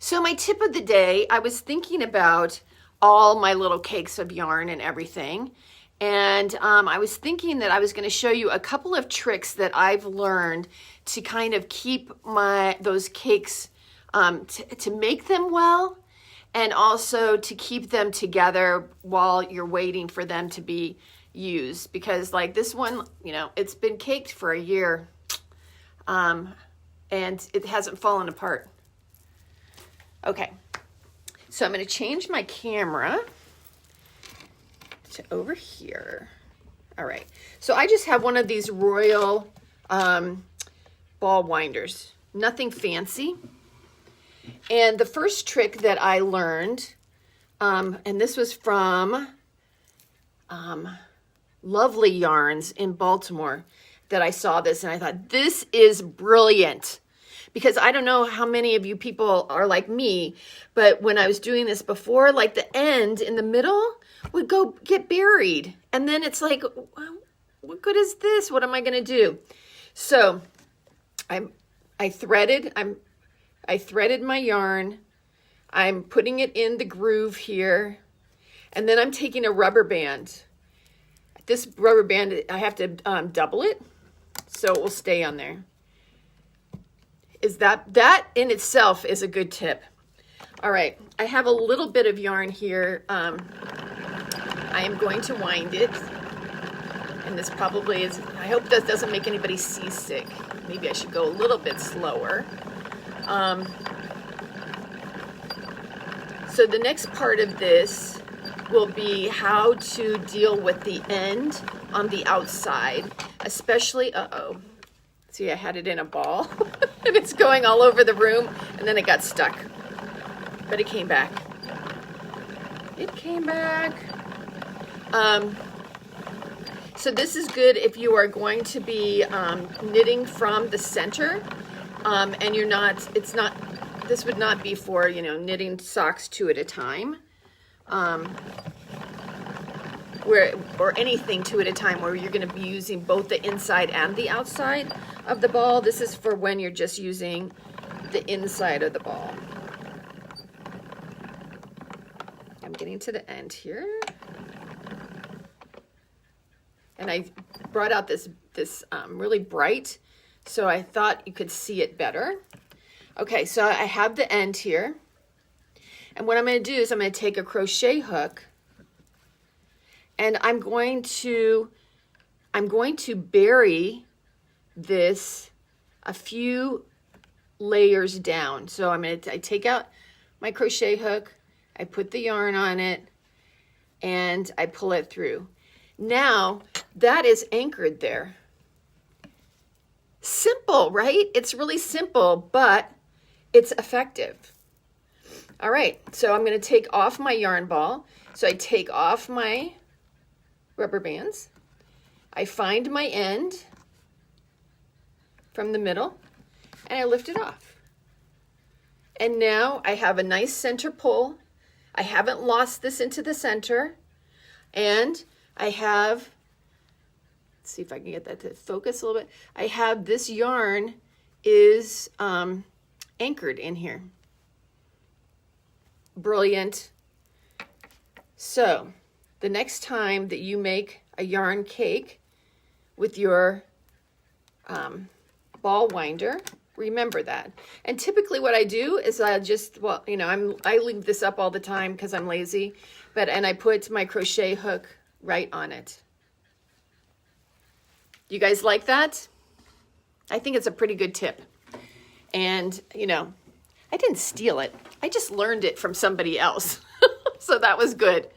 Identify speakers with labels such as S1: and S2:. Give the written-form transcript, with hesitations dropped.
S1: So my tip of the day, I was thinking about all my little cakes of yarn and everything. And I was thinking that I was going to show you a couple of tricks that I've learned to kind of keep those cakes, to make them well, and also to keep them together while you're waiting for them to be used. Because like this one, you know, it's been caked for a year, and it hasn't fallen apart. Okay, so I'm going to change my camera to over here. All right, so I just have one of these royal ball winders, nothing fancy. And the first trick that I learned, and this was from Lovely Yarns in Baltimore, that I saw this and I thought, this is brilliant. Because I don't know how many of you people are like me, but when I was doing this before, like the end in the middle would go get buried. And then it's like, what good is this? What am I going to do? So I threaded my yarn. I'm putting it in the groove here. And then I'm taking a rubber band. This rubber band, I have to double it so it will stay on there. That in itself is a good tip. All right, I have a little bit of yarn here. I am going to wind it. And this probably is, I hope this doesn't make anybody seasick. Maybe I should go a little bit slower. So the next part of this will be how to deal with the end on the outside, especially, see, I had it in a ball and it's going all over the room and then it got stuck, but it came back. It came back. So this is good if you are going to be knitting from the center, and you're not, this would not be for, you know, knitting socks 2 at a time, or anything 2 at a time where you're going to be using both the inside and the outside of the ball. This is for when you're just using the inside of the ball. I'm getting to the end here. And I brought out this really bright, so I thought you could see it better. Okay, so I have the end here. And what I'm going to do is I'm going to take a crochet hook, and I'm going to bury this a few layers down. So I take out my crochet hook, I put the yarn on it, and I pull it through. Now that is anchored there. Simple, right? It's really simple, but it's effective. All right, so I'm going to take off my yarn ball. So I take off my rubber bands. I find my end from the middle and I lift it off. And now I have a nice center pull. I haven't lost this into the center, and I have, let's see if I can get that to focus a little bit. I have this yarn is anchored in here. Brilliant. So the next time that you make a yarn cake with your ball winder, remember that. And typically what I do is I just, well, you know, I leave this up all the time because I'm lazy, and I put my crochet hook right on it. You guys like that? I think it's a pretty good tip. And, you know, I didn't steal it. I just learned it from somebody else. So that was good.